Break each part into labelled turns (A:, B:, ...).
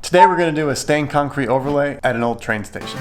A: Today we're going to do a stained concrete overlay at an old train station.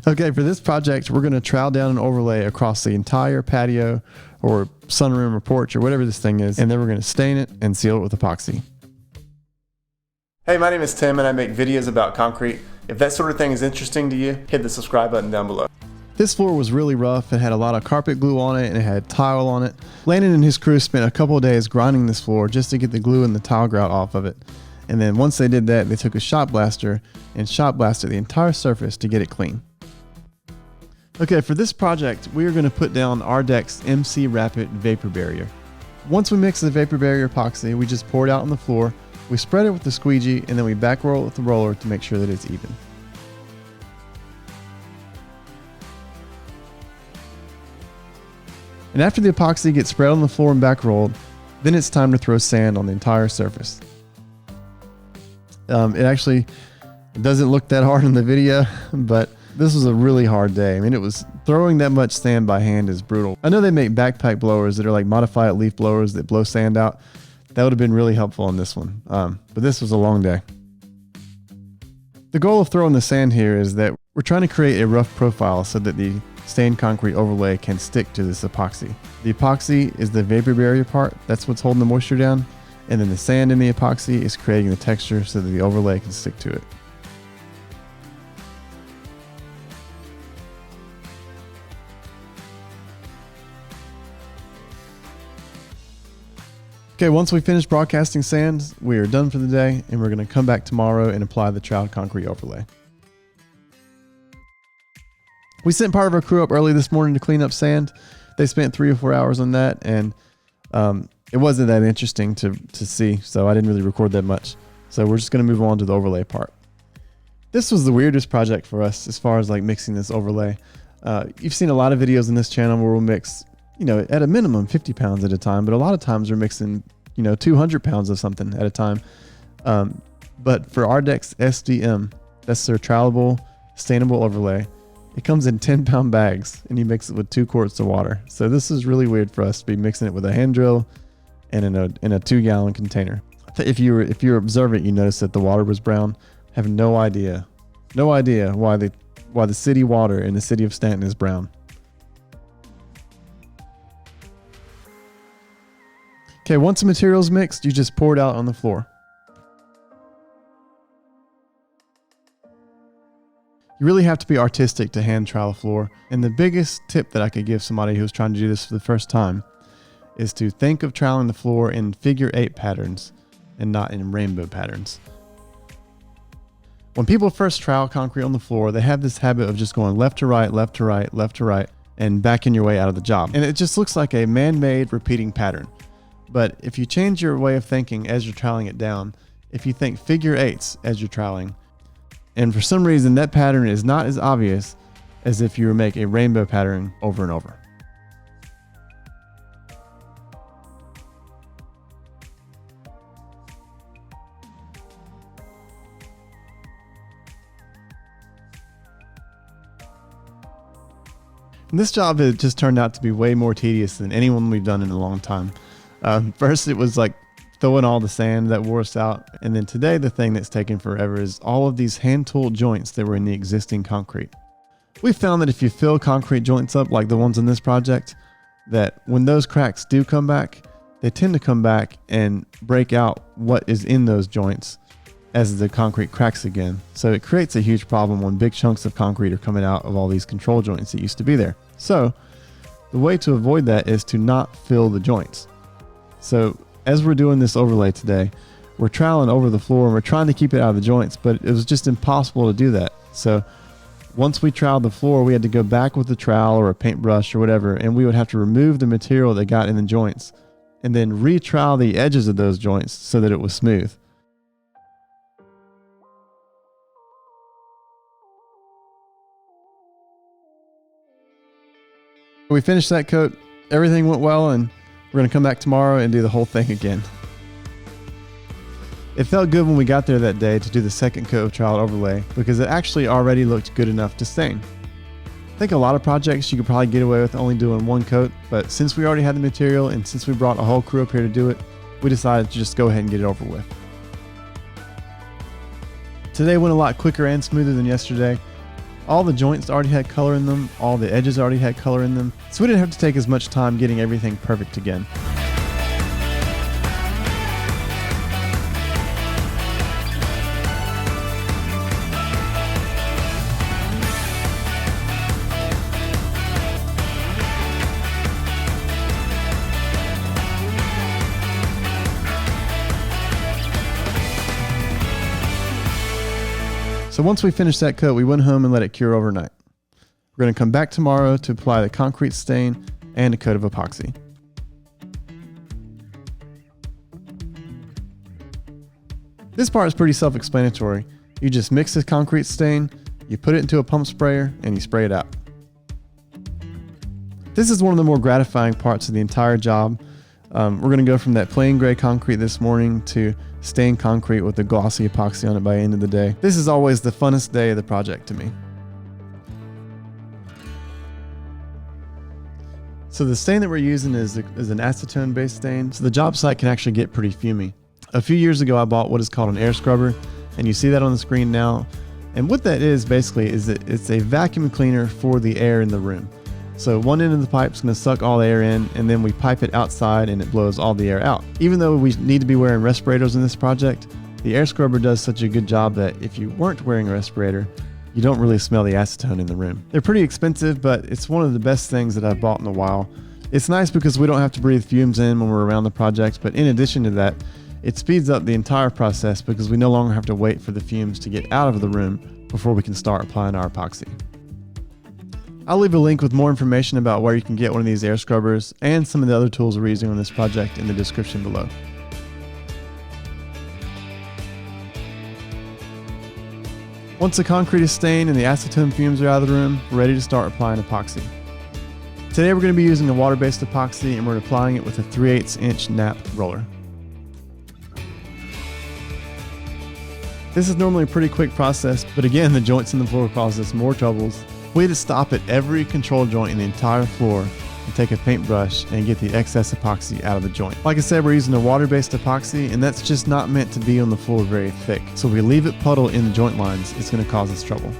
A: Okay, for this project, we're going to trowel down an overlay across the entire patio or sunroom or porch or whatever this thing is, and then we're going to stain it and seal it with epoxy. Hey, my name is Tim and I make videos about concrete. If that sort of thing is interesting to you, hit the subscribe button down below. This floor was really rough. It had a lot of carpet glue on it and it had tile on it. Landon and his crew spent a couple of days grinding this floor just to get the glue and the tile grout off of it. And then once they did that, they took a shot blaster and shot blasted the entire surface to get it clean. Okay, for this project, we are going to put down Ardex MC-Rapid vapor barrier. Once we mix the vapor barrier epoxy, we just pour it out on the floor, we spread it with the squeegee, and then we back roll it with the roller to make sure that it's even. And after the epoxy gets spread on the floor and back rolled, then it's time to throw sand on the entire surface. It doesn't look that hard in the video, but this was a really hard day. I mean, it was throwing that much sand by hand is brutal. I know they make backpack blowers that are like modified leaf blowers that blow sand out. That would have been really helpful on this one. But this was a long day. The goal of throwing the sand here is that we're trying to create a rough profile so that the stained concrete overlay can stick to this epoxy. The epoxy is the vapor barrier part. That's what's holding the moisture down. And then the sand in the epoxy is creating the texture so that the overlay can stick to it. Okay, once we finish broadcasting sand, we are done for the day, and we're going to come back tomorrow and apply the troweled concrete overlay. We sent part of our crew up early this morning to clean up sand. They spent 3 or 4 hours on that, and it wasn't that interesting to see, so I didn't really record that much. So we're just going to move on to the overlay part. This was the weirdest project for us as far as like mixing this overlay. You've seen a lot of videos on this channel where we'll mix, at a minimum 50 pounds at a time, but a lot of times we're mixing, 200 pounds of something at a time. But for Ardex SD-M, that's their trowelable, stainable overlay. It comes in 10-pound bags and you mix it with 2 quarts of water. So this is really weird for us to be mixing it with a hand drill and in a 2-gallon container. If you're observant, you notice that the water was brown. I have no idea why the city water in the city of Stanton is brown. Okay, once the material's mixed, you just pour it out on the floor. You really have to be artistic to hand trowel a floor. And the biggest tip that I could give somebody who's trying to do this for the first time is to think of troweling the floor in figure 8 patterns and not in rainbow patterns. When people first trowel concrete on the floor, they have this habit of just going left to right, left to right, left to right, and backing your way out of the job. And it just looks like a man-made repeating pattern. But if you change your way of thinking as you're troweling it down, if you think figure 8s as you're troweling, and for some reason that pattern is not as obvious as if you were to make a rainbow pattern over and over. And this job has just turned out to be way more tedious than any one we've done in a long time. First it was like throwing all the sand that wore us out. And then today the thing that's taken forever is all of these hand-tooled joints that were in the existing concrete. We found that if you fill concrete joints up like the ones in this project, that when those cracks do come back, they tend to come back and break out what is in those joints as the concrete cracks again. So it creates a huge problem when big chunks of concrete are coming out of all these control joints that used to be there. So the way to avoid that is to not fill the joints. So as we're doing this overlay today, we're troweling over the floor and we're trying to keep it out of the joints, but it was just impossible to do that. So once we troweled the floor, we had to go back with a trowel or a paintbrush or whatever, and we would have to remove the material that got in the joints and then re-trowel the edges of those joints so that it was smooth. We finished that coat, everything went well, and we're going to come back tomorrow and do the whole thing again. It felt good when we got there that day to do the second coat of troweled overlay because it actually already looked good enough to stain. I think a lot of projects you could probably get away with only doing one coat, but since we already had the material and since we brought a whole crew up here to do it, we decided to just go ahead and get it over with. Today went a lot quicker and smoother than yesterday. All the joints already had color in them, all the edges already had color in them, so we didn't have to take as much time getting everything perfect again. So once we finished that coat, we went home and let it cure overnight. We're going to come back tomorrow to apply the concrete stain and a coat of epoxy. This part is pretty self-explanatory. You just mix the concrete stain, you put it into a pump sprayer, and you spray it out. This is one of the more gratifying parts of the entire job. We're going to go from that plain gray concrete this morning to stained concrete with the glossy epoxy on it by the end of the day. This is always the funnest day of the project to me. So the stain that we're using is an acetone based stain, so the job site can actually get pretty fumy. A few years ago I bought what is called an air scrubber, and you see that on the screen now. And what that is basically is that it's a vacuum cleaner for the air in the room. So one end of the pipe is going to suck all the air in, and then we pipe it outside and it blows all the air out. Even though we need to be wearing respirators in this project, the air scrubber does such a good job that if you weren't wearing a respirator, you don't really smell the acetone in the room. They're pretty expensive, but it's one of the best things that I've bought in a while. It's nice because we don't have to breathe fumes in when we're around the project, but in addition to that, it speeds up the entire process because we no longer have to wait for the fumes to get out of the room before we can start applying our epoxy. I'll leave a link with more information about where you can get one of these air scrubbers and some of the other tools we're using on this project in the description below. Once the concrete is stained and the acetone fumes are out of the room, we're ready to start applying epoxy. Today we're going to be using a water-based epoxy, and we're applying it with a 3/8 inch nap roller. This is normally a pretty quick process, but again, the joints in the floor cause us more troubles. We had to stop at every control joint in the entire floor and take a paintbrush and get the excess epoxy out of the joint. Like I said, we're using a water-based epoxy, and that's just not meant to be on the floor very thick. So if we leave it puddle in the joint lines, it's going to cause us trouble.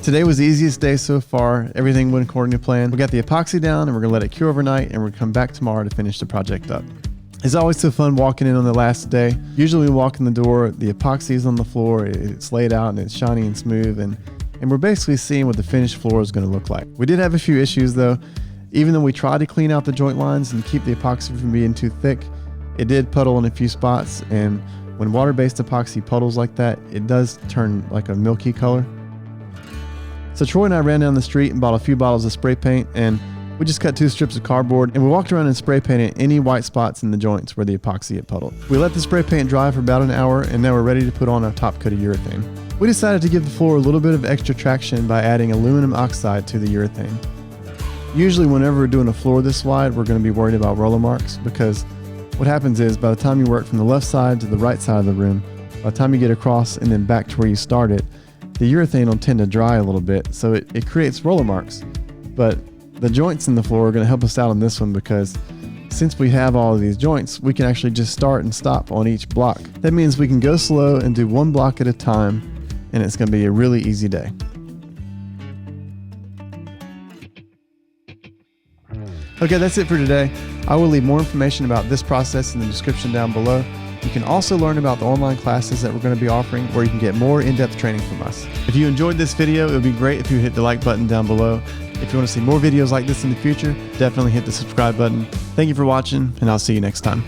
A: Today was the easiest day so far. Everything went according to plan. We got the epoxy down, and we're gonna let it cure overnight, and we're gonna come back tomorrow to finish the project up. It's always so fun walking in on the last day. Usually we walk in the door, the epoxy is on the floor, it's laid out and it's shiny and smooth, and we're basically seeing what the finished floor is gonna look like. We did have a few issues though. Even though we tried to clean out the joint lines and keep the epoxy from being too thick, it did puddle in a few spots, and when water-based epoxy puddles like that, it does turn like a milky color. So Troy and I ran down the street and bought a few bottles of spray paint, and we just cut 2 strips of cardboard, and we walked around and spray painted any white spots in the joints where the epoxy had puddled. We let the spray paint dry for about an hour, and now we're ready to put on our top coat of urethane. We decided to give the floor a little bit of extra traction by adding aluminum oxide to the urethane. Usually whenever we're doing a floor this wide, we're going to be worried about roller marks, because what happens is by the time you work from the left side to the right side of the room, by the time you get across and then back to where you started, the urethane will tend to dry a little bit, so it creates roller marks. But the joints in the floor are going to help us out on this one, because since we have all of these joints, we can actually just start and stop on each block. That means we can go slow and do one block at a time, and it's going to be a really easy day. Okay, that's it for today. I will leave more information about this process in the description down below. You can also learn about the online classes that we're going to be offering, where you can get more in-depth training from us. If you enjoyed this video, it would be great if you hit the like button down below. If you want to see more videos like this in the future, definitely hit the subscribe button. Thank you for watching, and I'll see you next time.